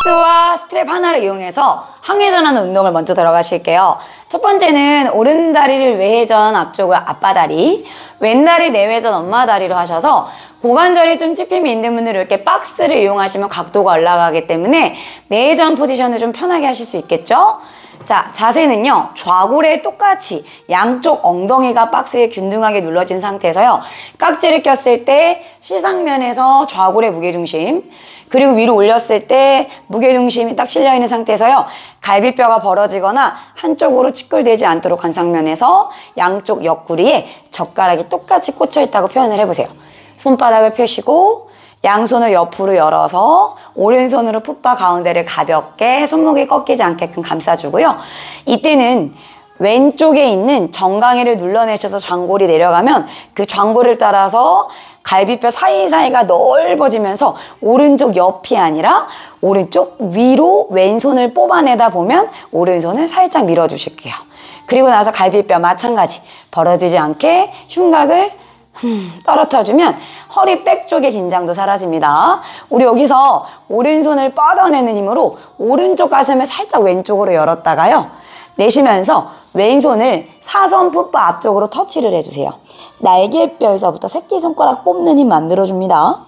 박스와 스트랩 하나를 이용해서 항회전하는 운동을 먼저 들어가실게요. 첫 번째는 오른다리를 외회전 앞쪽을 앞바다리, 왼다리 내회전 엄마다리로 하셔서 고관절이 좀 찝힘이 있는 분들은 이렇게 박스를 이용하시면 각도가 올라가기 때문에 내회전 포지션을 좀 편하게 하실 수 있겠죠? 자, 자세는요, 좌골에 똑같이 양쪽 엉덩이가 박스에 균등하게 눌러진 상태에서요, 깍지를 꼈을 때 실상면에서 좌골의 무게중심, 그리고 위로 올렸을 때 무게중심이 딱 실려있는 상태에서요, 갈비뼈가 벌어지거나 한쪽으로 치끌되지 않도록 관상면에서 양쪽 옆구리에 젓가락이 똑같이 꽂혀있다고 표현을 해보세요. 손바닥을 펴시고 양손을 옆으로 열어서 오른손으로 풋바 가운데를 가볍게 손목이 꺾이지 않게끔 감싸주고요. 이때는 왼쪽에 있는 정강이를 눌러내셔서 좌골이 내려가면 그 좌골을 따라서 갈비뼈 사이사이가 넓어지면서 오른쪽 옆이 아니라 오른쪽 위로 왼손을 뽑아내다 보면 오른손을 살짝 밀어주실게요. 그리고 나서 갈비뼈 마찬가지 벌어지지 않게 흉곽을 떨어뜨려주면 허리 백 쪽의 긴장도 사라집니다. 우리 여기서 오른손을 뻗어내는 힘으로 오른쪽 가슴을 살짝 왼쪽으로 열었다가요, 내쉬면서 왼손을 사선 풋바 앞쪽으로 터치를 해주세요. 날개뼈에서부터 새끼손가락 뽑는 힘 만들어줍니다.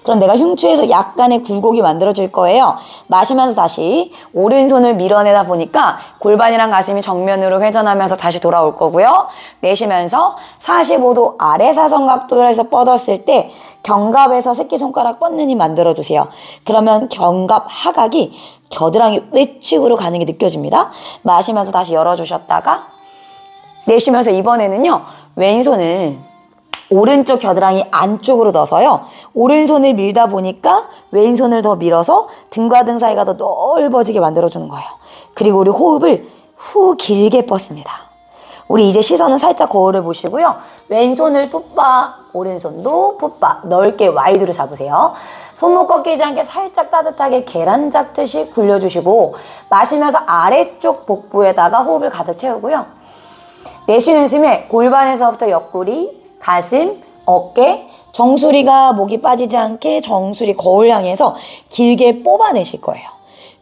그럼 내가 흉추에서 약간의 굴곡이 만들어질 거예요. 마시면서 다시 오른손을 밀어내다 보니까 골반이랑 가슴이 정면으로 회전하면서 다시 돌아올 거고요. 내쉬면서 45도 아래 사선 각도에서 뻗었을 때 견갑에서 새끼손가락 뻗는 힘 만들어주세요. 그러면 견갑 하각이 겨드랑이 외측으로 가는 게 느껴집니다. 마시면서 다시 열어주셨다가 내쉬면서 이번에는요, 왼손을 오른쪽 겨드랑이 안쪽으로 넣어서요, 오른손을 밀다 보니까 왼손을 더 밀어서 등과 등 사이가 더 넓어지게 만들어주는 거예요. 그리고 우리 호흡을 후 길게 뻗습니다. 우리 이제 시선은 살짝 거울을 보시고요, 왼손을 풋바, 오른손도 풋바 넓게 와이드로 잡으세요. 손목 꺾이지 않게 살짝 따뜻하게 계란 잡듯이 굴려주시고 마시면서 아래쪽 복부에다가 호흡을 가득 채우고요. 내쉬는 숨에 골반에서부터 옆구리, 가슴, 어깨, 정수리가 목이 빠지지 않게 정수리 거울 향해서 길게 뽑아내실 거예요.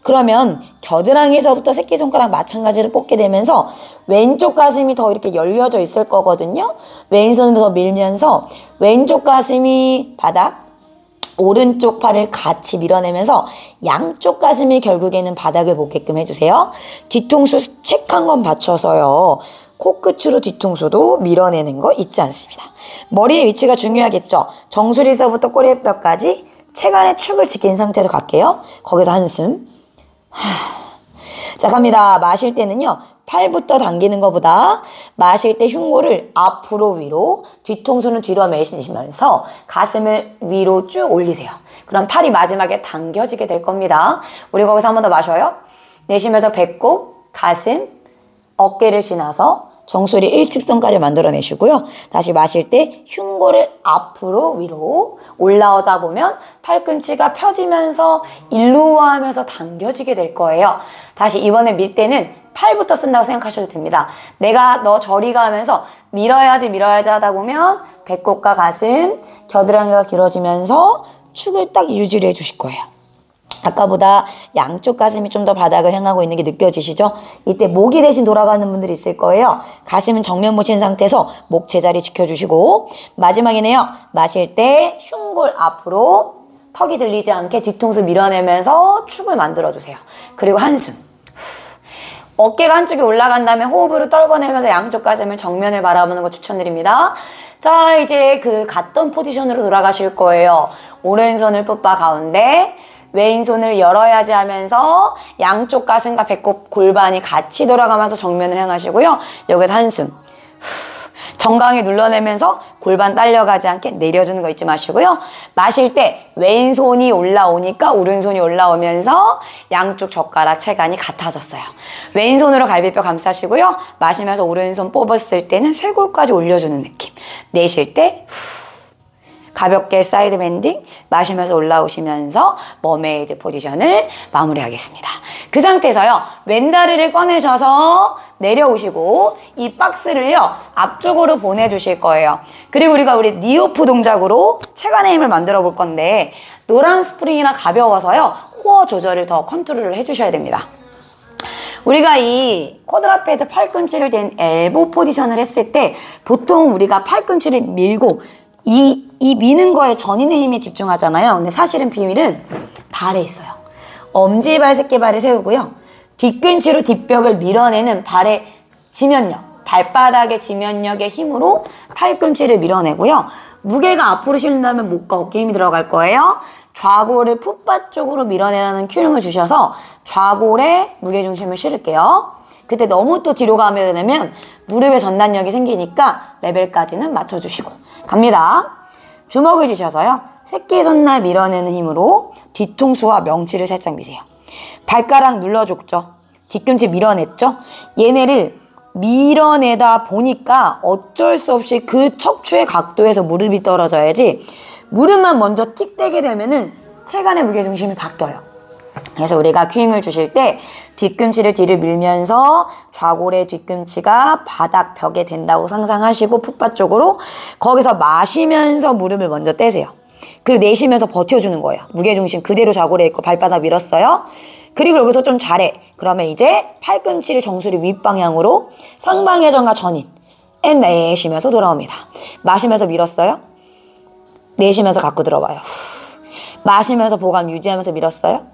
그러면 겨드랑이에서부터 새끼손가락 마찬가지로 뽑게 되면서 왼쪽 가슴이 더 이렇게 열려져 있을 거거든요. 왼손으로 더 밀면서 왼쪽 가슴이 바닥, 오른쪽 팔을 같이 밀어내면서 양쪽 가슴이 결국에는 바닥을 보게끔 해주세요. 뒤통수 책 한 건 받쳐서요, 코끝으로 뒤통수도 밀어내는 거 잊지 않습니다. 머리의 위치가 중요하겠죠. 정수리에서부터 꼬리뼈까지 체간의 축을 지킨 상태에서 갈게요. 거기서 한숨. 자, 갑니다. 마실 때는요, 팔부터 당기는 것보다 마실 때 흉골을 앞으로 위로, 뒤통수는 뒤로 매시면서 가슴을 위로 쭉 올리세요. 그럼 팔이 마지막에 당겨지게 될 겁니다. 우리 거기서 한 번 더 마셔요. 내쉬면서 배꼽, 가슴, 어깨를 지나서 정수리 일직선까지 만들어내시고요. 다시 마실 때 흉골을 앞으로 위로 올라오다 보면 팔꿈치가 펴지면서 일루어 하면서 당겨지게 될 거예요. 다시 이번에 밀 때는 팔부터 쓴다고 생각하셔도 됩니다. 내가 너 저리 가 하면서 밀어야지 하다 보면 배꼽과 가슴, 겨드랑이가 길어지면서 축을 딱 유지를 해주실 거예요. 아까보다 양쪽 가슴이 좀 더 바닥을 향하고 있는 게 느껴지시죠? 이때 목이 대신 돌아가는 분들이 있을 거예요. 가슴은 정면 보신 상태에서 목 제자리 지켜주시고, 마지막이네요. 마실 때 흉골 앞으로, 턱이 들리지 않게 뒤통수 밀어내면서 축을 만들어주세요. 그리고 한숨. 어깨가 한쪽이 올라간 다음에 호흡으로 떨궈내면서 양쪽 가슴을 정면을 바라보는 거 추천드립니다. 자, 이제 그 갔던 포지션으로 돌아가실 거예요. 오른손을 풋바 가운데, 왼손을 열어야지 하면서 양쪽 가슴과 배꼽, 골반이 같이 돌아가면서 정면을 향하시고요. 여기서 한숨. 정강이 눌러내면서 골반 딸려가지 않게 내려주는 거 잊지 마시고요. 마실 때 왼손이 올라오니까 오른손이 올라오면서 양쪽 젓가락 체간이 같아졌어요. 왼손으로 갈비뼈 감싸시고요. 마시면서 오른손 뽑았을 때는 쇄골까지 올려주는 느낌. 내쉴 때 가볍게 사이드 밴딩, 마시면서 올라오시면서 머메이드 포지션을 마무리하겠습니다. 그 상태에서요, 왼다리를 꺼내셔서 내려오시고 이 박스를요, 앞쪽으로 보내주실 거예요. 그리고 우리 니오프 동작으로 체간의 힘을 만들어 볼 건데, 노란 스프링이라 가벼워서요. 코어 조절을 더 컨트롤을 해주셔야 됩니다. 우리가 이 쿼드라페드 팔꿈치를 댄 엘보 포지션을 했을 때 보통 우리가 팔꿈치를 밀고 이 미는 거에 전인의 힘에 집중하잖아요. 근데 사실은 비밀은 발에 있어요. 엄지발, 새끼발을 세우고요. 뒤꿈치로 뒷벽을 밀어내는 발의 지면력, 발바닥의 지면력의 힘으로 팔꿈치를 밀어내고요. 무게가 앞으로 실린다면 목과 어깨 힘이 들어갈 거예요. 좌골을 풋바 쪽으로 밀어내라는 큐링을 주셔서 좌골에 무게중심을 실을게요. 그때 너무 또 뒤로 가면 되면 무릎에 전단력이 생기니까 레벨까지는 맞춰주시고 갑니다. 주먹을 주셔서요. 새끼손날 밀어내는 힘으로 뒤통수와 명치를 살짝 미세요. 발가락 눌러줬죠. 뒤꿈치 밀어냈죠. 얘네를 밀어내다 보니까 어쩔 수 없이 그 척추의 각도에서 무릎이 떨어져야지 무릎만 먼저 틱대게 되면은 체간의 무게중심이 바뀌어요. 그래서 우리가 큐잉을 주실 때 뒤꿈치를 뒤로 밀면서 좌골의 뒤꿈치가 바닥 벽에 댄다고 상상하시고 풋바 쪽으로 거기서 마시면서 무릎을 먼저 떼세요. 그리고 내쉬면서 버텨주는 거예요. 무게중심 그대로 좌골에 있고 발바닥 밀었어요. 그리고 여기서 좀 잘해. 그러면 이제 팔꿈치를 정수리 윗방향으로 상방회전과 전인 내쉬면서 돌아옵니다. 마시면서 밀었어요. 내쉬면서 갖고 들어와요. 마시면서 보감 유지하면서 밀었어요.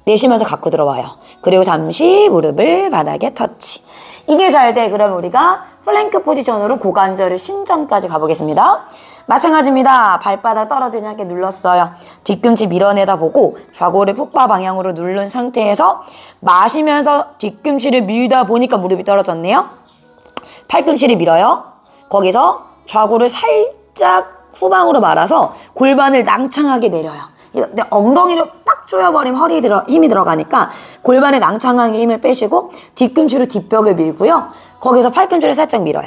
내쉬면서 갖고 들어와요. 그리고 잠시 무릎을 바닥에 터치. 이게 잘 돼. 그럼 우리가 플랭크 포지션으로 고관절을 신전까지 가보겠습니다. 마찬가지입니다. 발바닥 떨어지지 않게 눌렀어요. 뒤꿈치 밀어내다 보고 좌골을 풋바 방향으로 누른 상태에서 마시면서 뒤꿈치를 밀다 보니까 무릎이 떨어졌네요. 팔꿈치를 밀어요. 거기서 좌골을 살짝 후방으로 말아서 골반을 낭창하게 내려요. 근데 엉덩이를 빡 조여버리면 허리에 힘이 들어가니까 골반에 낭창하게 힘을 빼시고 뒤꿈치로 뒷벽을 밀고요. 거기서 팔꿈치를 살짝 밀어요.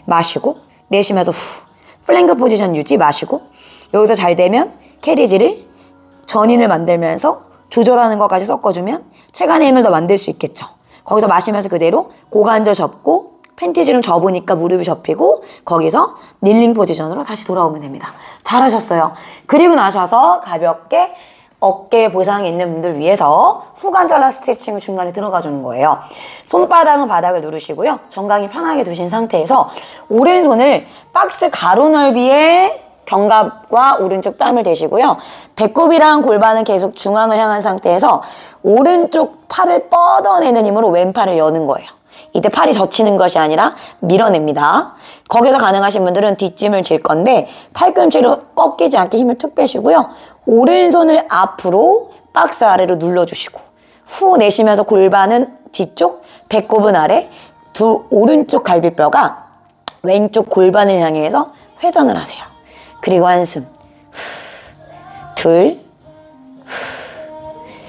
마시고 내쉬면서 후 플랭크 포지션 유지 마시고 여기서 잘 되면 캐리지를 전인을 만들면서 조절하는 것까지 섞어주면 체간의 힘을 더 만들 수 있겠죠. 거기서 마시면서 그대로 고관절 접고 팬티지름 접으니까 무릎이 접히고 거기서 닐링 포지션으로 다시 돌아오면 됩니다. 잘하셨어요. 그리고 나셔서 가볍게 어깨 보상이 있는 분들 위해서 후관절라 스트레칭을 중간에 들어가 주는 거예요. 손바닥은 바닥을 누르시고요. 정강이 편하게 두신 상태에서 오른손을 박스 가로 넓이의 견갑과 오른쪽 뺨을 대시고요. 배꼽이랑 골반은 계속 중앙을 향한 상태에서 오른쪽 팔을 뻗어내는 힘으로 왼팔을 여는 거예요. 이때 팔이 젖히는 것이 아니라 밀어냅니다. 거기서 가능하신 분들은 뒷짐을 질 건데 팔꿈치로 꺾이지 않게 힘을 툭 빼시고요. 오른손을 앞으로 박스 아래로 눌러주시고 후 내쉬면서 골반은 뒤쪽, 배꼽은 아래, 두 오른쪽 갈비뼈가 왼쪽 골반을 향해서 회전을 하세요. 그리고 한숨 둘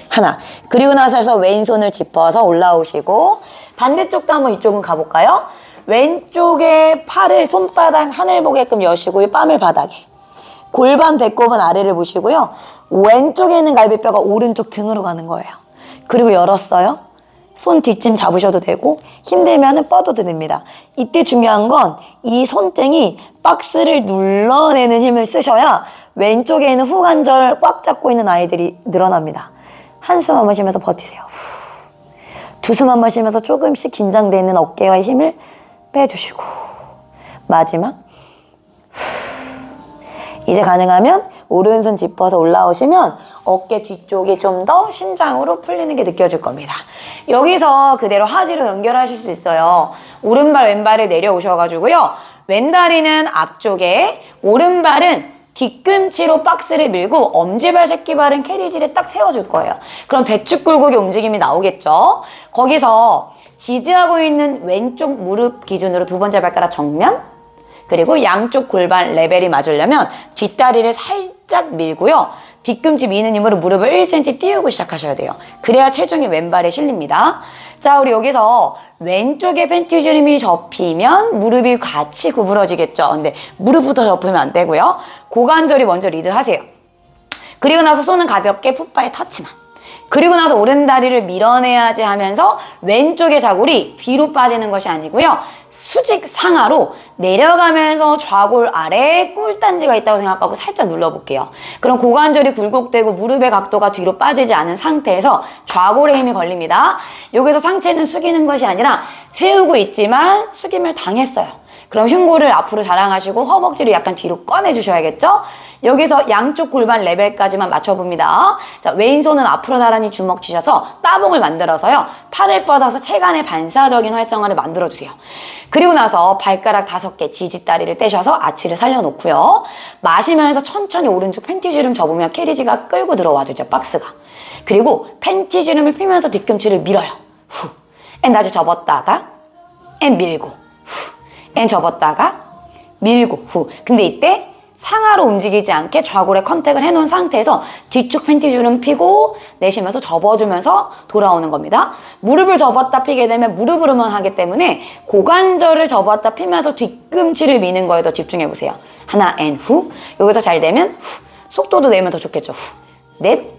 하나. 그리고 나서서 왼손을 짚어서 올라오시고 반대쪽도 한번 이쪽은 가볼까요? 왼쪽에 팔을 손바닥 하늘 보게끔 여시고 뺨을 바닥에 골반 배꼽은 아래를 보시고요. 왼쪽에 있는 갈비뼈가 오른쪽 등으로 가는 거예요. 그리고 열었어요. 손 뒷짐 잡으셔도 되고 힘들면 뻗어도 됩니다. 이때 중요한 건 이 손등이 박스를 눌러내는 힘을 쓰셔야 왼쪽에 있는 후관절 꽉 잡고 있는 아이들이 늘어납니다. 한숨 한번 쉬면서 버티세요. 두숨 한번 쉬면서 조금씩 긴장되어 있는 어깨와 힘을 빼주시고 마지막 이제 가능하면 오른손 짚어서 올라오시면 어깨 뒤쪽이 좀 더 신장으로 풀리는 게 느껴질 겁니다. 여기서 그대로 하지로 연결하실 수 있어요. 오른발 왼발을 내려오셔가지고요. 왼다리는 앞쪽에 오른발은 뒤꿈치로 박스를 밀고 엄지발, 새끼발은 캐리지를 딱 세워줄 거예요. 그럼 배축 굴곡의 움직임이 나오겠죠. 거기서 지지하고 있는 왼쪽 무릎 기준으로 두 번째 발가락 정면 그리고 양쪽 골반 레벨이 맞으려면 뒷다리를 살짝 밀고요. 뒤꿈치 미는 힘으로 무릎을 1cm 띄우고 시작하셔야 돼요. 그래야 체중이 왼발에 실립니다. 자, 우리 여기서 왼쪽에 팬티지름이 접히면 무릎이 같이 구부러지겠죠. 근데 무릎부터 접으면 안 되고요. 고관절이 먼저 리드하세요. 그리고 나서 손은 가볍게 풋바에 터치만. 그리고 나서 오른다리를 밀어내야지 하면서 왼쪽의 자골이 뒤로 빠지는 것이 아니고요. 수직 상하로 내려가면서 좌골 아래에 꿀단지가 있다고 생각하고 살짝 눌러볼게요. 그럼 고관절이 굴곡되고 무릎의 각도가 뒤로 빠지지 않은 상태에서 좌골에 힘이 걸립니다. 여기서 상체는 숙이는 것이 아니라 세우고 있지만 숙임을 당했어요. 그럼 흉골을 앞으로 자랑하시고 허벅지를 약간 뒤로 꺼내주셔야겠죠? 여기서 양쪽 골반 레벨까지만 맞춰봅니다. 자, 왼손은 앞으로 나란히 주먹 쥐셔서 따봉을 만들어서요. 팔을 뻗어서 체간의 반사적인 활성화를 만들어주세요. 그리고 나서 발가락 5개 지지다리를 떼셔서 아치를 살려놓고요. 마시면서 천천히 오른쪽 팬티주름 접으면 캐리지가 끌고 들어와주죠, 박스가. 그리고 팬티주름을 피면서 뒤꿈치를 밀어요. 후. 앤 다시 접었다가 앤 밀고 후. 앤 접었다가 밀고 후. 근데 이때 상하로 움직이지 않게 좌골에 컨택을 해놓은 상태에서 뒤쪽 팬티주름 피고 내쉬면서 접어주면서 돌아오는 겁니다. 무릎을 접었다 피게 되면 무릎으로만 하기 때문에 고관절을 접었다 피면서 뒤꿈치를 미는 거에 더 집중해보세요. 하나 앤 후. 여기서 잘 되면 후. 속도도 내면 더 좋겠죠. 후. 넷.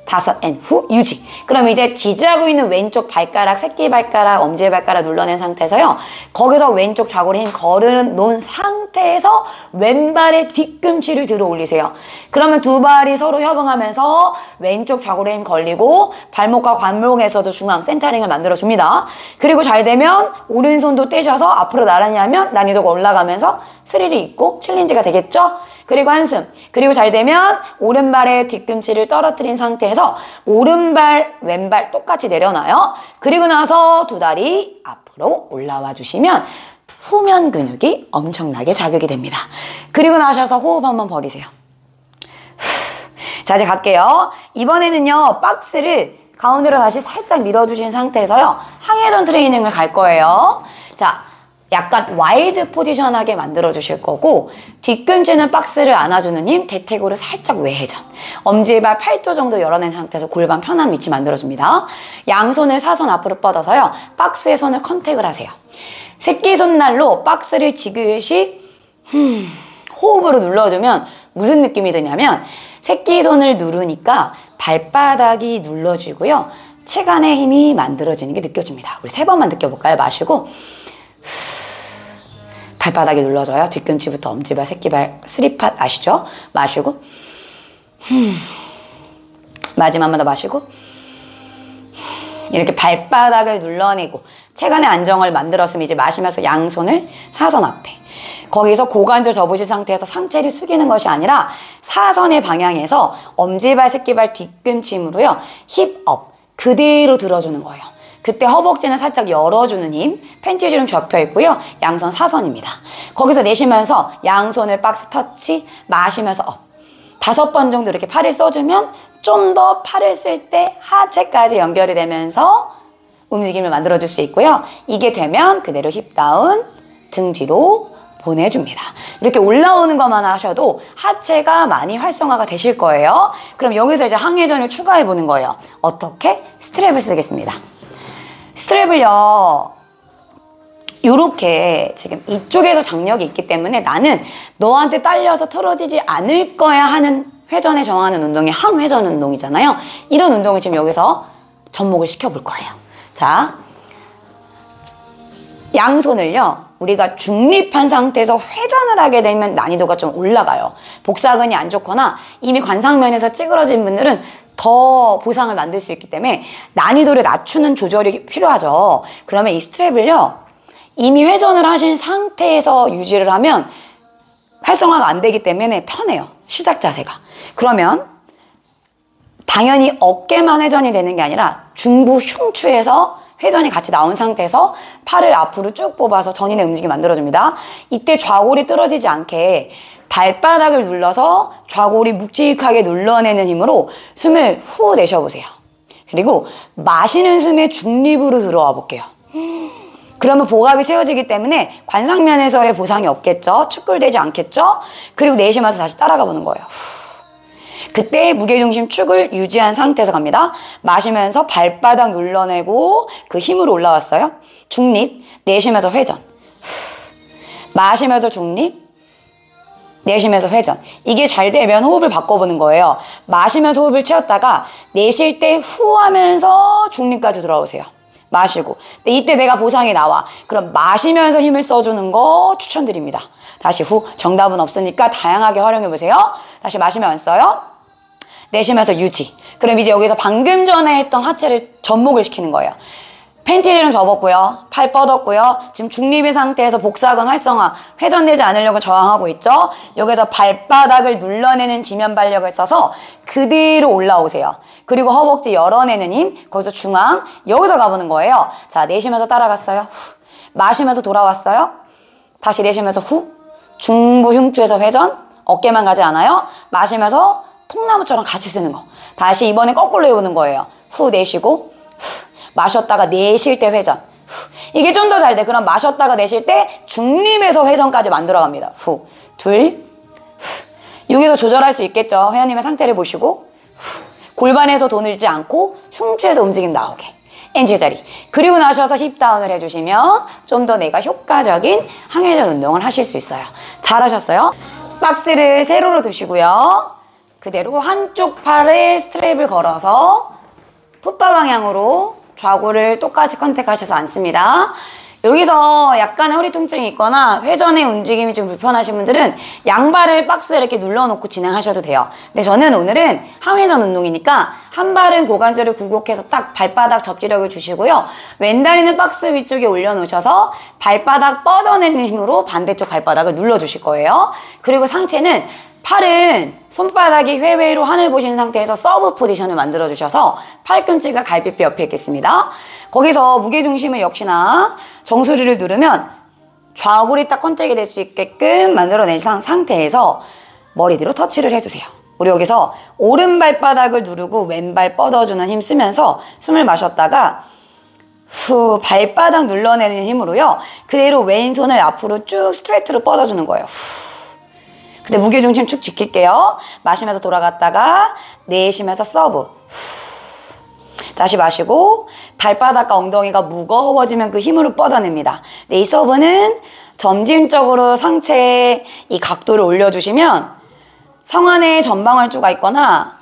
5 앤 후 유지. 그럼 이제 지지하고 있는 왼쪽 발가락, 새끼발가락, 엄지발가락 눌러낸 상태에서요. 거기서 왼쪽 좌골에 힘 걸어놓은 상태에서 왼발의 뒤꿈치를 들어 올리세요. 그러면 두 발이 서로 협응하면서 왼쪽 좌골에 힘 걸리고 발목과 관목에서도 중앙 센터링을 만들어줍니다. 그리고 잘 되면 오른손도 떼셔서 앞으로 나란히 하면 난이도가 올라가면서 스릴이 있고 챌린지가 되겠죠? 그리고 한숨. 그리고 잘 되면 오른발의 뒤꿈치를 떨어뜨린 상태에서 오른발, 왼발 똑같이 내려놔요. 그리고 나서 두 다리 앞으로 올라와 주시면 후면 근육이 엄청나게 자극이 됩니다. 그리고 나셔서 호흡 한번 버리세요. 자, 이제 갈게요. 이번에는요, 박스를 가운데로 다시 살짝 밀어주신 상태에서요, 항해전 트레이닝을 갈 거예요. 자, 약간 와이드 포지션하게 만들어 주실 거고, 뒤꿈치는 박스를 안아주는 힘, 대퇴골을 살짝 외회전, 엄지발 8도 정도 열어낸 상태에서 골반 편한 위치 만들어줍니다. 양손을 사선 앞으로 뻗어서요, 박스에 손을 컨택을 하세요. 새끼손날로 박스를 지그시 호흡으로 눌러주면 무슨 느낌이 드냐면, 새끼손을 누르니까 발바닥이 눌러지고요, 체간의 힘이 만들어지는 게 느껴집니다. 우리 3번만 느껴볼까요? 마시고 발바닥이 눌러져요. 뒤꿈치부터 엄지발, 새끼발, 3팟 아시죠? 마시고 마지막 한 번 더 마시고 이렇게 발바닥을 눌러내고 체간의 안정을 만들었으면 이제 마시면서 양손을 사선 앞에, 거기서 고관절 접으신 상태에서 상체를 숙이는 것이 아니라 사선의 방향에서 엄지발, 새끼발, 뒤꿈치 힘으로요, 힙업 그대로 들어주는 거예요. 그때 허벅지는 살짝 열어주는 힘, 팬티주름 접혀 있고요, 양손 사선입니다. 거기서 내쉬면서 양손을 박스 터치, 마시면서 업. 5번 정도 이렇게 팔을 써주면 좀 더 팔을 쓸 때 하체까지 연결이 되면서 움직임을 만들어줄 수 있고요. 이게 되면 그대로 힙 다운, 등 뒤로 보내줍니다. 이렇게 올라오는 것만 하셔도 하체가 많이 활성화가 되실 거예요. 그럼 여기서 이제 항해전을 추가해 보는 거예요. 어떻게? 스트랩을 쓰겠습니다. 스트랩을요, 요렇게 지금 이쪽에서 장력이 있기 때문에 나는 너한테 딸려서 틀어지지 않을 거야 하는 회전에 정하는 운동이 항회전 운동이잖아요. 이런 운동을 지금 여기서 접목을 시켜볼 거예요. 자, 양손을요, 우리가 중립한 상태에서 회전을 하게 되면 난이도가 좀 올라가요. 복사근이 안 좋거나 이미 관상면에서 찌그러진 분들은 더 보상을 만들 수 있기 때문에 난이도를 낮추는 조절이 필요하죠. 그러면 이 스트랩을요, 이미 회전을 하신 상태에서 유지를 하면 활성화가 안 되기 때문에 편해요, 시작 자세가. 그러면 당연히 어깨만 회전이 되는 게 아니라 중부 흉추에서 회전이 같이 나온 상태에서 팔을 앞으로 쭉 뽑아서 전인의 움직임 만들어줍니다. 이때 좌골이 떨어지지 않게 발바닥을 눌러서 좌골이 묵직하게 눌러내는 힘으로 숨을 후 내쉬어보세요. 그리고 마시는 숨에 중립으로 들어와 볼게요. 그러면 복압이 세워지기 때문에 관상면에서의 보상이 없겠죠. 축굴되지 않겠죠. 그리고 내쉬면서 다시 따라가 보는 거예요. 그때 무게중심 축을 유지한 상태에서 갑니다. 마시면서 발바닥 눌러내고 그 힘으로 올라왔어요. 중립, 내쉬면서 회전. 마시면서 중립, 내쉬면서 회전. 이게 잘 되면 호흡을 바꿔보는 거예요. 마시면서 호흡을 채웠다가 내쉴 때 후 하면서 중립까지 돌아오세요. 마시고. 근데 이때 내가 보상이 나와. 그럼 마시면서 힘을 써주는 거 추천드립니다. 다시 후. 정답은 없으니까 다양하게 활용해보세요. 다시 마시면서요. 내쉬면서 유지. 그럼 이제 여기서 방금 전에 했던 하체를 접목을 시키는 거예요. 팬티를 좀 접었고요. 팔 뻗었고요. 지금 중립의 상태에서 복사근 활성화, 회전되지 않으려고 저항하고 있죠. 여기서 발바닥을 눌러내는 지면 발력을 써서 그대로 올라오세요. 그리고 허벅지 열어내는 힘, 거기서 중앙, 여기서 가보는 거예요. 자, 내쉬면서 따라갔어요. 후. 마시면서 돌아왔어요. 다시 내쉬면서 후. 중부 흉추에서 회전, 어깨만 가지 않아요. 마시면서 통나무처럼 같이 쓰는 거. 다시 이번에 거꾸로 해보는 거예요. 후 내쉬고 후. 마셨다가 내쉴 때 회전. 후. 이게 좀 더 잘 돼. 그럼 마셨다가 내쉴 때 중립에서 회전까지 만들어갑니다. 후. 둘. 후. 여기서 조절할 수 있겠죠. 회원님의 상태를 보시고 후. 골반에서 도늘지 않고 흉추에서 움직임 나오게. N 제자리. 그리고 나셔서 힙다운을 해주시면 좀 더 내가 효과적인 항회전 운동을 하실 수 있어요. 잘하셨어요? 박스를 세로로 두시고요. 그대로 한쪽 팔에 스트랩을 걸어서 풋바 방향으로 좌골을 똑같이 컨택하셔서 앉습니다. 여기서 약간의 허리 통증이 있거나 회전의 움직임이 좀 불편하신 분들은 양발을 박스에 이렇게 눌러놓고 진행하셔도 돼요. 근데 저는 오늘은 항회전 운동이니까 한 발은 고관절을 굴곡해서 딱 발바닥 접지력을 주시고요. 왼다리는 박스 위쪽에 올려놓으셔서 발바닥 뻗어내는 힘으로 반대쪽 발바닥을 눌러주실 거예요. 그리고 상체는 팔은 손바닥이 회외로 하늘 보신 상태에서 서브 포지션을 만들어주셔서 팔꿈치가 갈비뼈 옆에 있겠습니다. 거기서 무게중심을 역시나 정수리를 누르면 좌골이 딱 컨택이 될 수 있게끔 만들어낸 상태에서 머리 뒤로 터치를 해주세요. 우리 여기서 오른 발바닥을 누르고 왼발 뻗어주는 힘 쓰면서 숨을 마셨다가 후 발바닥 눌러내는 힘으로요. 그대로 왼손을 앞으로 쭉 스트레이트로 뻗어주는 거예요. 후. 근데 무게중심 축 지킬게요. 마시면서 돌아갔다가 내쉬면서 서브. 후. 다시 마시고 발바닥과 엉덩이가 무거워지면 그 힘으로 뻗어냅니다. 이 서브는 점진적으로 상체에 이 각도를 올려주시면 상완에 전방활주가 있거나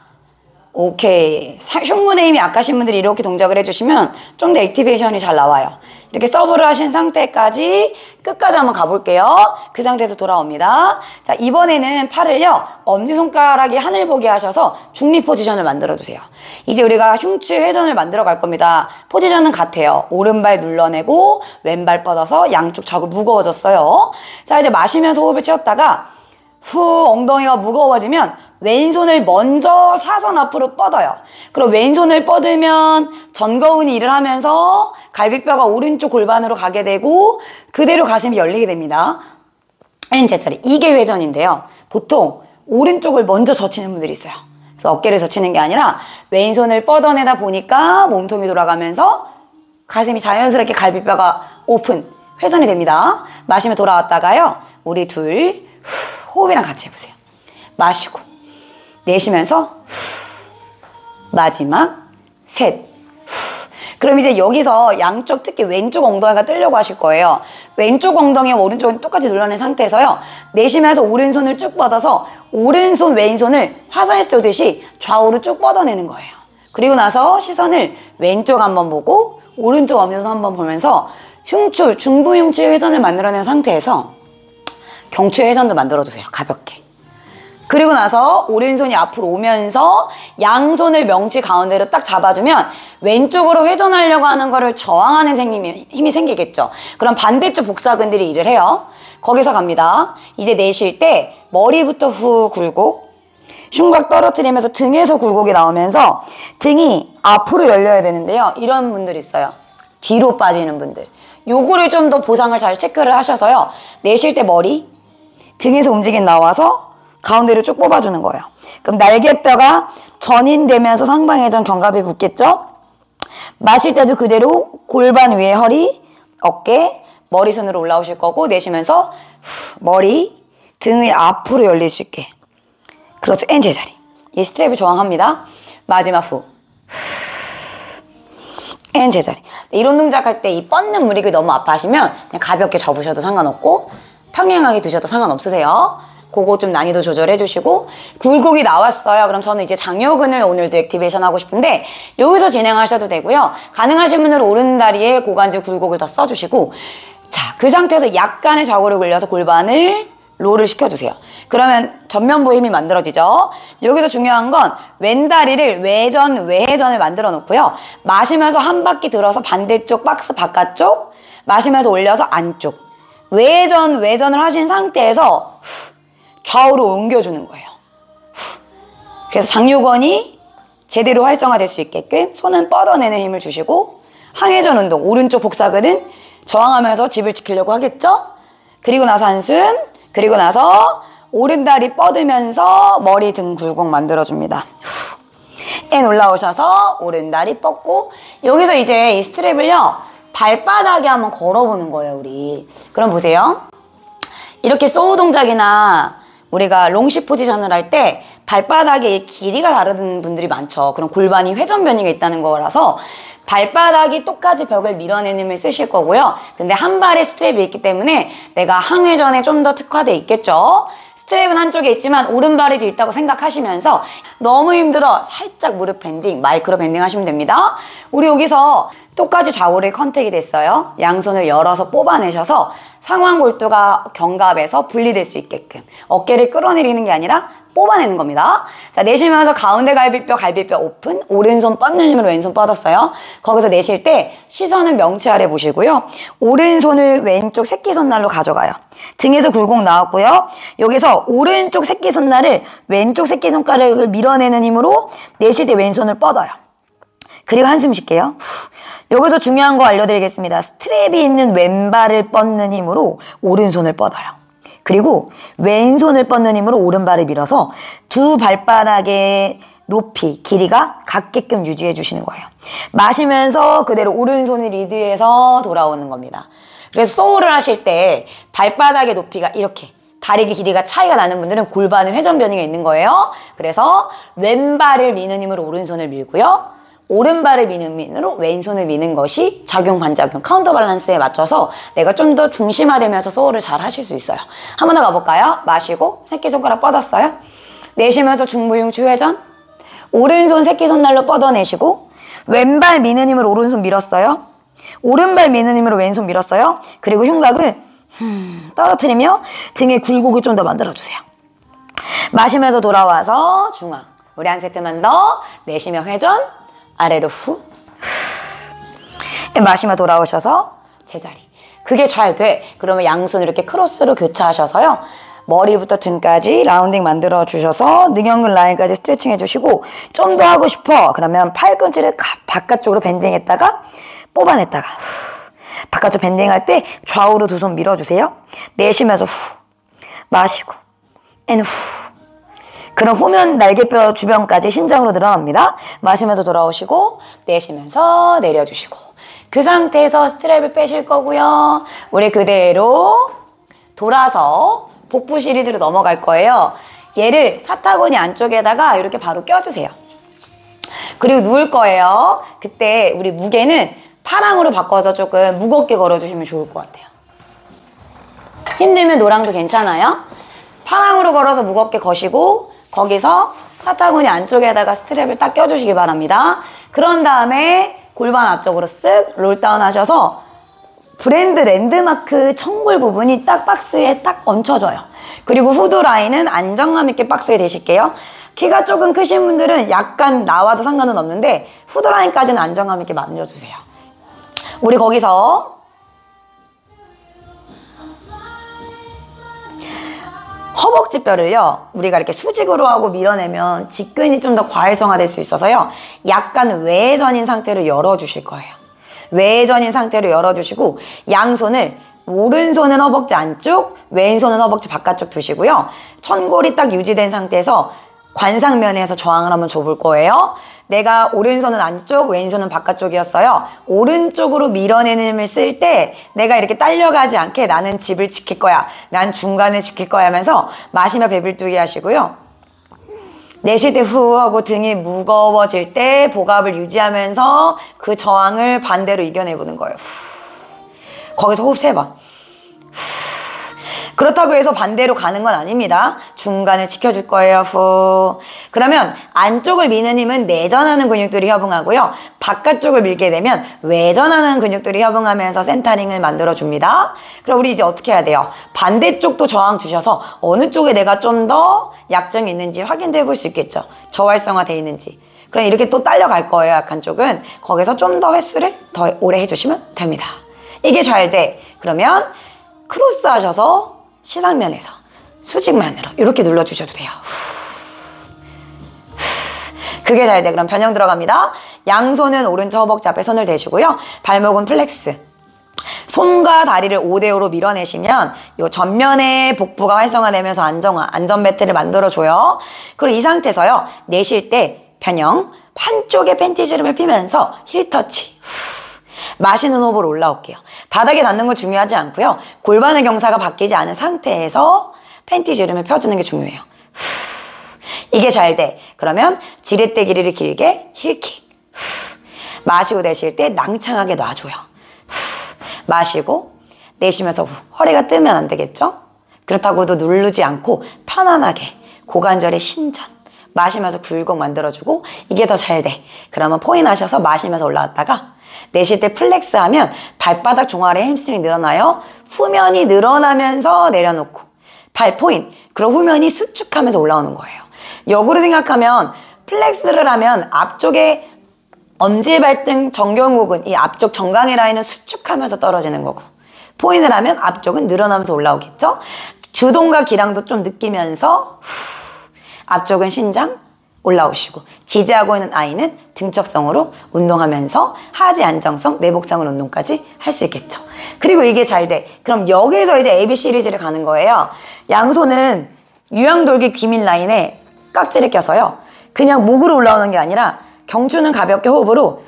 오케이 흉근의 힘이 약하신 분들이 이렇게 동작을 해주시면 좀 더 액티베이션이 잘 나와요. 이렇게 서브를 하신 상태까지 끝까지 한번 가볼게요. 그 상태에서 돌아옵니다. 자, 이번에는 팔을요 엄지손가락이 하늘 보게 하셔서 중립 포지션을 만들어주세요. 이제 우리가 흉추 회전을 만들어 갈 겁니다. 포지션은 같아요. 오른발 눌러내고 왼발 뻗어서 양쪽 좌골 무거워졌어요. 자, 이제 마시면서 호흡을 채웠다가 후 엉덩이가 무거워지면 왼손을 먼저 사선 앞으로 뻗어요. 그럼 왼손을 뻗으면 전거근이 일을 하면서 갈비뼈가 오른쪽 골반으로 가게 되고 그대로 가슴이 열리게 됩니다. N 제자리. 이게 회전인데요. 보통 오른쪽을 먼저 젖히는 분들이 있어요. 그래서 어깨를 젖히는 게 아니라 왼손을 뻗어내다 보니까 몸통이 돌아가면서 가슴이 자연스럽게 갈비뼈가 오픈, 회전이 됩니다. 마시며 돌아왔다가요. 우리 둘 호흡이랑 같이 해보세요. 마시고 내쉬면서 마지막 셋. 그럼 이제 여기서 양쪽 특히 왼쪽 엉덩이가 뜨려고 하실 거예요. 왼쪽 엉덩이와 오른쪽은 똑같이 눌러낸 상태에서요. 내쉬면서 오른손을 쭉 뻗어서 오른손 왼손을 화살 쏘듯이 좌우로 쭉 뻗어내는 거예요. 그리고 나서 시선을 왼쪽 한번 보고 오른쪽 엄지손 한번 보면서 흉추, 중부 흉추의 회전을 만들어낸 상태에서 경추의 회전도 만들어주세요. 가볍게. 그리고 나서 오른손이 앞으로 오면서 양손을 명치 가운데로 딱 잡아주면 왼쪽으로 회전하려고 하는 거를 저항하는 힘이 생기겠죠. 그럼 반대쪽 복사근들이 일을 해요. 거기서 갑니다. 이제 내쉴 때 머리부터 후 굴고 흉곽 떨어뜨리면서 등에서 굴곡이 나오면서 등이 앞으로 열려야 되는데요. 이런 분들 있어요. 뒤로 빠지는 분들. 요거를 좀 더 보상을 잘 체크를 하셔서요. 내쉴 때 머리, 등에서 움직임 나와서 가운데로 쭉 뽑아주는 거예요. 그럼 날개뼈가 전인되면서 상방회전 견갑이 붙겠죠? 마실 때도 그대로 골반 위에 허리, 어깨, 머리선으로 올라오실 거고 내쉬면서 머리, 등의 앞으로 열릴 수 있게. 그렇죠. N 제자리. 이 스트랩을 저항합니다. 마지막 후. N 제자리. 이런 동작 할 때 이 뻗는 무리를 너무 아파하시면 그냥 가볍게 접으셔도 상관없고 평행하게 드셔도 상관없으세요. 그거 좀 난이도 조절해 주시고, 굴곡이 나왔어요. 그럼 저는 이제 장요근을 오늘도 액티베이션 하고 싶은데 여기서 진행하셔도 되고요. 가능하신 분들은 오른다리에 고관절 굴곡을 더 써주시고, 자, 그 상태에서 약간의 좌우를 굴려서 골반을 롤을 시켜주세요. 그러면 전면부의 힘이 만들어지죠. 여기서 중요한 건 왼다리를 외전을 만들어 놓고요. 마시면서 한 바퀴 들어서 반대쪽 박스 바깥쪽, 마시면서 올려서 안쪽. 외전을 하신 상태에서 좌우로 옮겨주는 거예요. 그래서 장요근이 제대로 활성화될 수 있게끔 손은 뻗어내는 힘을 주시고, 항회전 운동, 오른쪽 복사근은 저항하면서 집을 지키려고 하겠죠? 그리고 나서 한숨, 그리고 나서 오른다리 뻗으면서 머리 등 굴곡 만들어줍니다. 앤 올라오셔서 오른다리 뻗고, 여기서 이제 이 스트랩을요, 발바닥에 한번 걸어보는 거예요, 우리. 그럼 보세요. 이렇게 소우 동작이나 우리가 롱시 포지션을 할 때 발바닥의 길이가 다른 분들이 많죠. 그럼 골반이 회전 변이가 있다는 거라서 발바닥이 똑같이 벽을 밀어내는 힘을 쓰실 거고요. 근데 한 발에 스트랩이 있기 때문에 내가 항회전에 좀 더 특화되어 있겠죠. 스트랩은 한쪽에 있지만 오른발이 있다고 생각하시면서 너무 힘들어 살짝 무릎 밴딩, 마이크로 밴딩 하시면 됩니다. 우리 여기서 똑같이 좌우를 컨택이 됐어요. 양손을 열어서 뽑아내셔서 상완골두가 견갑에서 분리될 수 있게끔 어깨를 끌어내리는 게 아니라 뽑아내는 겁니다. 자, 내쉬면서 가운데 갈비뼈 오픈, 오른손 뻗는 힘으로 왼손 뻗었어요. 거기서 내쉴 때 시선은 명치 아래 보시고요. 오른손을 왼쪽 새끼손날로 가져가요. 등에서 굴곡 나왔고요. 여기서 오른쪽 새끼손날을 왼쪽 새끼손가락을 밀어내는 힘으로 내쉴 때 왼손을 뻗어요. 그리고 한숨 쉴게요. 여기서 중요한 거 알려드리겠습니다. 스트랩이 있는 왼발을 뻗는 힘으로 오른손을 뻗어요. 그리고 왼손을 뻗는 힘으로 오른발을 밀어서 두 발바닥의 높이, 길이가 같게끔 유지해 주시는 거예요. 마시면서 그대로 오른손을 리드해서 돌아오는 겁니다. 그래서 소울을 하실 때 발바닥의 높이가 이렇게, 다리 길이가 차이가 나는 분들은 골반에 회전 변이가 있는 거예요. 그래서 왼발을 미는 힘으로 오른손을 밀고요. 오른발을 미는 힘으로 왼손을 미는 것이 작용, 반작용, 카운터 밸런스에 맞춰서 내가 좀 더 중심화되면서 소울을 잘 하실 수 있어요. 한 번 더 가볼까요? 마시고 새끼손가락 뻗었어요. 내쉬면서 중부흉 추회전. 오른손 새끼손날로 뻗어내시고, 왼발 미는 힘으로 오른손 밀었어요. 오른발 미는 힘으로 왼손 밀었어요. 그리고 흉곽을 떨어뜨리며 등에 굴곡을 좀 더 만들어주세요. 마시면서 돌아와서 중앙. 우리 한 세트만 더. 내쉬며 회전. 아래로 후. 마시며 돌아오셔서 제자리. 그게 잘 돼. 그러면 양손 이렇게 크로스로 교차하셔서요. 머리부터 등까지 라운딩 만들어 주셔서 능형근 라인까지 스트레칭 해주시고, 좀 더 하고 싶어. 그러면 팔꿈치를 바깥쪽으로 밴딩했다가 뽑아냈다가 바깥쪽 밴딩할 때 좌우로 두 손 밀어주세요. 내쉬면서 후. 마시고 앤 후. 그럼 후면 날개뼈 주변까지 신장으로 들어갑니다. 마시면서 돌아오시고, 내쉬면서 내려주시고, 그 상태에서 스트랩을 빼실 거고요. 우리 그대로 돌아서 복부 시리즈로 넘어갈 거예요. 얘를 사타구니 안쪽에다가 이렇게 바로 껴주세요. 그리고 누울 거예요. 그때 우리 무게는 파랑으로 바꿔서 조금 무겁게 걸어주시면 좋을 것 같아요. 힘들면 노랑도 괜찮아요. 파랑으로 걸어서 무겁게 거시고, 거기서 사타구니 안쪽에다가 스트랩을 딱 껴주시기 바랍니다. 그런 다음에 골반 앞쪽으로 쓱 롤다운 하셔서 브랜드 랜드마크 청골 부분이 딱 박스에 딱 얹혀져요. 그리고 후드 라인은 안정감 있게 박스에 대실게요. 키가 조금 크신 분들은 약간 나와도 상관은 없는데 후드 라인까지는 안정감 있게 만져주세요. 우리 거기서 허벅지 뼈를요, 우리가 이렇게 수직으로 하고 밀어내면 직근이 좀 더 과활성화될 수 있어서요, 약간 외전인 상태로 열어주실 거예요. 외전인 상태로 열어주시고, 양손을 오른손은 허벅지 안쪽, 왼손은 허벅지 바깥쪽 두시고요. 천골이 딱 유지된 상태에서 관상면에서 저항을 한번 줘볼 거예요. 내가 오른손은 안쪽, 왼손은 바깥쪽이었어요. 오른쪽으로 밀어내는 힘을 쓸 때 내가 이렇게 딸려가지 않게 나는 집을 지킬 거야, 난 중간을 지킬 거야 하면서 마시며 배불뚝이 하시고요. 내쉴 때 후 하고 등이 무거워질 때 복압을 유지하면서 그 저항을 반대로 이겨내보는 거예요. 거기서 호흡 3번. 그렇다고 해서 반대로 가는 건 아닙니다. 중간을 지켜줄 거예요. 후. 그러면 안쪽을 미는 힘은 내전하는 근육들이 협응하고요. 바깥쪽을 밀게 되면 외전하는 근육들이 협응하면서 센터링을 만들어줍니다. 그럼 우리 이제 어떻게 해야 돼요? 반대쪽도 저항 주셔서 어느 쪽에 내가 좀 더 약점이 있는지 확인도 해볼 수 있겠죠. 저활성화되어 있는지. 그럼 이렇게 또 딸려갈 거예요. 약한 쪽은. 거기서 좀 더 횟수를 더 오래 해주시면 됩니다. 이게 잘 돼. 그러면 크로스 하셔서 시상면에서 수직만으로 이렇게 눌러주셔도 돼요. 그게 잘 돼. 그럼 변형 들어갑니다. 양손은 오른쪽 허벅지 앞에 손을 대시고요. 발목은 플렉스. 손과 다리를 5대5로 밀어내시면 요 전면에 복부가 활성화되면서 안전 벨트를 만들어줘요. 그리고 이 상태에서요. 내쉴 때 변형. 한쪽에 팬티 주름을 피면서 힐 터치. 마시는 호흡으로 올라올게요. 바닥에 닿는 거 중요하지 않고요. 골반의 경사가 바뀌지 않은 상태에서 팬티 주름을 펴주는 게 중요해요. 이게 잘 돼. 그러면 지렛대 길이를 길게 힐킥. 마시고 내쉴 때 낭창하게 놔줘요. 마시고 내쉬면서 허리가 뜨면 안 되겠죠? 그렇다고도 누르지 않고 편안하게 고관절의 신전. 마시면서 굴곡 만들어주고 이게 더 잘 돼. 그러면 포인 하셔서 마시면서 올라왔다가 내쉴 때 플렉스 하면 발바닥 종아리 햄스트링 늘어나요. 후면이 늘어나면서 내려놓고 발 포인. 그리고 후면이 수축하면서 올라오는 거예요. 역으로 생각하면 플렉스를 하면 앞쪽에 엄지발등 정경국은 이 앞쪽 정강이 라인은 수축하면서 떨어지는 거고 포인을 하면 앞쪽은 늘어나면서 올라오겠죠. 주동과 기량도 좀 느끼면서 앞쪽은 신장 올라오시고 지지하고 있는 아이는 등척성으로 운동하면서 하지 안정성, 내복성을 운동까지 할 수 있겠죠. 그리고 이게 잘 돼. 그럼 여기서 이제 AB 시리즈를 가는 거예요. 양손은 유양돌기 귀밀 라인에 깍지를 껴서요. 그냥 목으로 올라오는 게 아니라 경추는 가볍게 호흡으로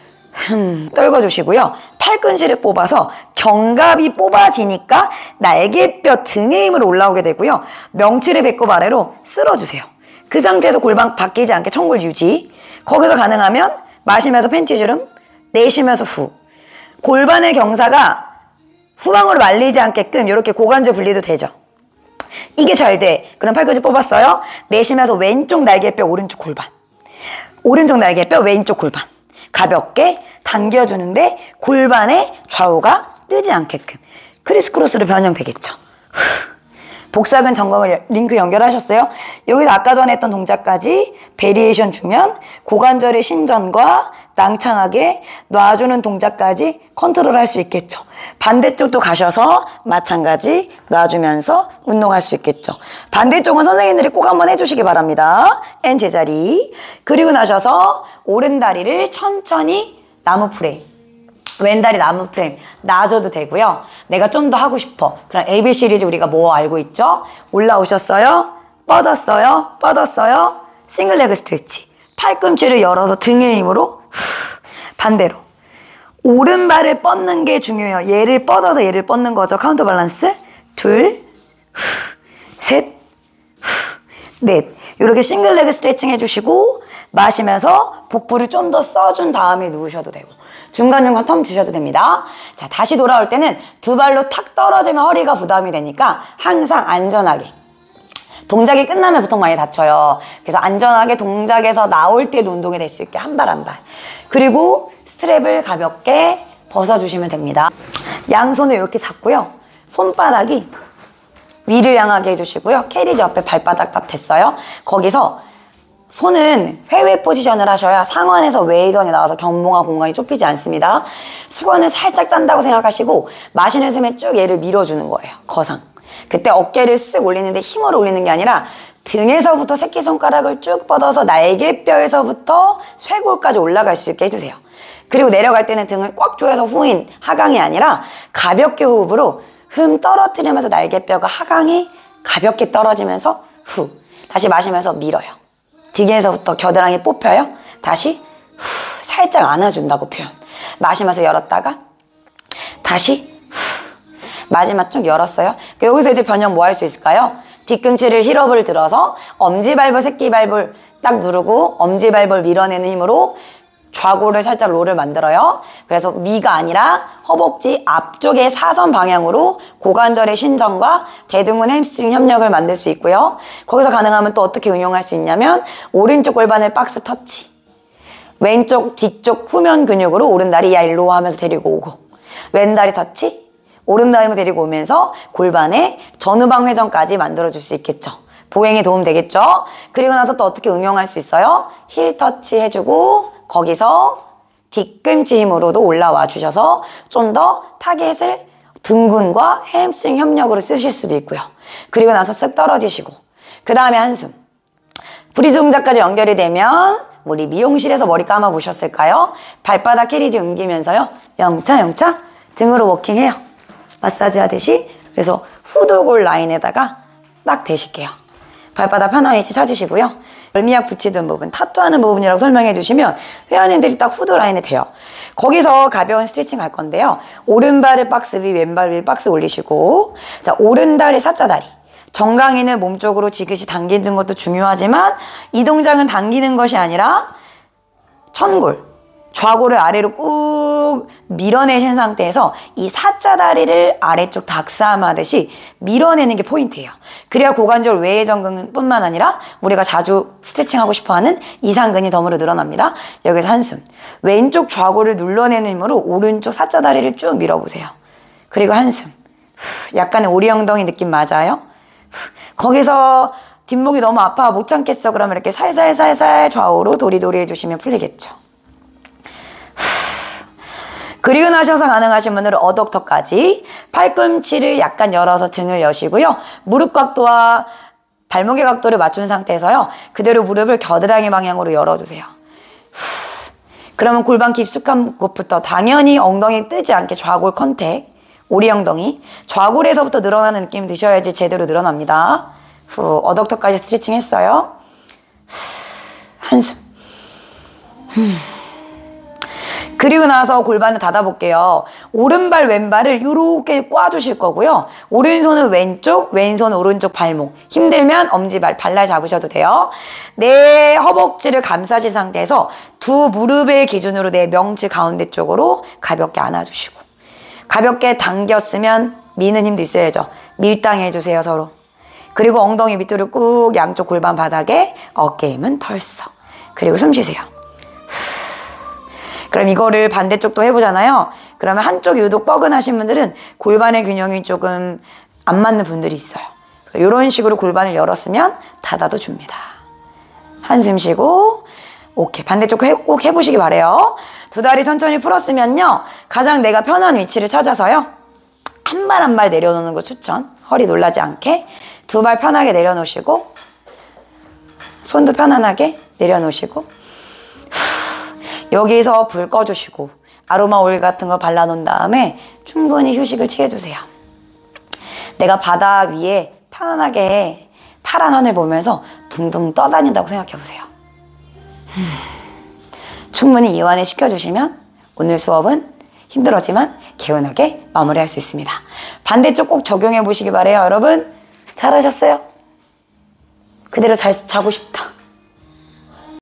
떨궈주시고요. 팔꿈치를 뽑아서 견갑이 뽑아지니까 날개뼈 등의 힘으로 올라오게 되고요. 명치를 배꼽 아래로 쓸어주세요. 그 상태에서 골반 바뀌지 않게 청골 유지. 거기서 가능하면 마시면서 팬티 주름, 내쉬면서 후. 골반의 경사가 후방으로 말리지 않게끔 이렇게 고관절 분리도 되죠. 이게 잘 돼. 그럼 팔꿈치 뽑았어요. 내쉬면서 왼쪽 날개뼈, 오른쪽 골반. 오른쪽 날개뼈, 왼쪽 골반. 가볍게 당겨주는데 골반의 좌우가 뜨지 않게끔. 크리스크로스로 변형되겠죠. 복사근 정강을 링크 연결하셨어요? 여기서 아까 전에 했던 동작까지 베리에이션 주면 고관절의 신전과 낭창하게 놔주는 동작까지 컨트롤할 수 있겠죠. 반대쪽도 가셔서 마찬가지 놔주면서 운동할 수 있겠죠. 반대쪽은 선생님들이 꼭 한번 해주시기 바랍니다. N 제자리. 그리고 나셔서 오른다리를 천천히 나무 프레임, 왼다리 나무 프레임 놔줘도 되고요. 내가 좀 더 하고 싶어. 그럼 AB 시리즈 우리가 뭐 알고 있죠? 올라오셨어요? 뻗었어요? 뻗었어요? 싱글 레그 스트레치. 팔꿈치를 열어서 등의 힘으로 반대로. 오른발을 뻗는 게 중요해요. 얘를 뻗어서 얘를 뻗는 거죠. 카운터 밸런스. 둘, 셋, 넷. 이렇게 싱글 레그 스트레칭 해주시고 마시면서 복부를 좀 더 써준 다음에 누우셔도 되고 중간중간 텀 주셔도 됩니다. 자, 다시 돌아올 때는 두 발로 탁 떨어지면 허리가 부담이 되니까 항상 안전하게. 동작이 끝나면 보통 많이 다쳐요. 그래서 안전하게 동작에서 나올 때도 운동이 될 수 있게 한 발 한 발. 그리고 스트랩을 가볍게 벗어주시면 됩니다. 양손을 이렇게 잡고요. 손바닥이 위를 향하게 해주시고요. 캐리지 옆에 발바닥 딱 됐어요. 거기서 손은 회외 포지션을 하셔야 상완에서 외전이 나와서 견봉과 공간이 좁히지 않습니다. 수건을 살짝 짠다고 생각하시고 마시는 숨에 쭉 얘를 밀어주는 거예요. 거상. 그때 어깨를 쓱 올리는데 힘으로 올리는 게 아니라 등에서부터 새끼손가락을 쭉 뻗어서 날개뼈에서부터 쇄골까지 올라갈 수 있게 해주세요. 그리고 내려갈 때는 등을 꽉 조여서 후인, 하강이 아니라 가볍게 호흡으로 떨어뜨리면서 날개뼈가 하강이 가볍게 떨어지면서 후. 다시 마시면서 밀어요. 등에서부터 겨드랑이 뽑혀요. 다시 후, 살짝 안아준다고 표현. 마시면서 열었다가 다시 후, 마지막 쭉 열었어요. 여기서 이제 변형 뭐 할 수 있을까요? 뒤꿈치를 힐업을 들어서 엄지발볼, 새끼발볼 딱 누르고 엄지발볼 밀어내는 힘으로 좌골을 살짝 롤을 만들어요. 그래서 위가 아니라 허벅지 앞쪽의 사선 방향으로 고관절의 신전과 대둔근 햄스트링 협력을 만들 수 있고요. 거기서 가능하면 또 어떻게 응용할 수 있냐면 오른쪽 골반을 박스 터치, 왼쪽 뒤쪽 후면 근육으로 오른다리 야 일로 하면서 데리고 오고, 왼다리 터치, 오른다리로 데리고 오면서 골반의 전후방 회전까지 만들어줄 수 있겠죠. 보행에 도움 되겠죠. 그리고 나서 또 어떻게 응용할 수 있어요? 힐 터치 해주고 거기서 뒤꿈치 힘으로도 올라와 주셔서 좀 더 타겟을 등근과 햄스트링 협력으로 쓰실 수도 있고요. 그리고 나서 쓱 떨어지시고 그 다음에 한숨. 브리즈 동작까지 연결이 되면 우리 미용실에서 머리 감아 보셨을까요? 발바닥 캐리지 옮기면서요. 영차 영차 등으로 워킹해요. 마사지 하듯이. 그래서 후두골 라인에다가 딱 대실게요. 발바닥 편한 위치 찾으시고요. 멀미약 붙이던 부분, 타투하는 부분이라고 설명해 주시면 회원님들이 딱 후두 라인에 돼요. 거기서 가벼운 스트레칭 할 건데요. 오른발을 박스 위, 왼발 위 박스 올리시고, 자, 오른다리 사자다리. 정강이는 몸쪽으로 지그시 당기는 것도 중요하지만 이 동작은 당기는 것이 아니라 천골, 좌골을 아래로 꾹 밀어내신 상태에서 이 사자다리를 아래쪽 닭싸움 하듯이 밀어내는 게 포인트예요. 그래야 고관절 외의 전근뿐만 아니라 우리가 자주 스트레칭하고 싶어하는 이상근이 덤으로 늘어납니다. 여기서 한숨. 왼쪽 좌골을 눌러내는 힘으로 오른쪽 사자다리를 쭉 밀어보세요. 그리고 한숨. 약간의 오리 엉덩이 느낌 맞아요? 거기서 뒷목이 너무 아파 못 참겠어 그러면 이렇게 살살살살 좌우로 도리도리 해주시면 풀리겠죠. 그리고 나셔서 가능하신 분들은 어덕터까지 팔꿈치를 약간 열어서 등을 여시고요. 무릎 각도와 발목의 각도를 맞춘 상태에서요. 그대로 무릎을 겨드랑이 방향으로 열어주세요. 그러면 골반 깊숙한 곳부터 당연히 엉덩이 뜨지 않게 좌골 컨택, 오리 엉덩이, 좌골에서부터 늘어나는 느낌 드셔야지 제대로 늘어납니다. 후, 어덕터까지 스트레칭 했어요. 한숨. 그리고 나서 골반을 닫아볼게요. 오른발 왼발을 이렇게 꽈주실 거고요. 오른손은 왼쪽, 왼손은 오른쪽 발목. 힘들면 엄지발, 발날 잡으셔도 돼요. 내 허벅지를 감싸신 상태에서 두 무릎을 기준으로 내 명치 가운데 쪽으로 가볍게 안아주시고, 가볍게 당겼으면 미는 힘도 있어야죠. 밀당해주세요, 서로. 그리고 엉덩이 밑으로 꾹 양쪽 골반 바닥에 어깨 힘은 털썩. 그리고 숨 쉬세요. 그럼 이거를 반대쪽도 해보잖아요. 그러면 한쪽 유독 뻐근하신 분들은 골반의 균형이 조금 안 맞는 분들이 있어요. 이런 식으로 골반을 열었으면 닫아도 줍니다. 한숨 쉬고, 오케이. 반대쪽 꼭 해보시기 바래요. 두 다리 천천히 풀었으면요. 가장 내가 편한 위치를 찾아서요. 한 발 한 발 내려놓는 거 추천. 허리 놀라지 않게. 두 발 편하게 내려놓으시고, 손도 편안하게 내려놓으시고, 여기서 불 꺼주시고 아로마 오일 같은 거 발라놓은 다음에 충분히 휴식을 취해주세요. 내가 바다 위에 편안하게 파란 하늘 보면서 둥둥 떠다닌다고 생각해보세요. 충분히 이완을 시켜주시면 오늘 수업은 힘들었지만 개운하게 마무리할 수 있습니다. 반대쪽 꼭 적용해 보시기 바래요. 여러분 잘하셨어요? 그대로 잘 자고 싶다.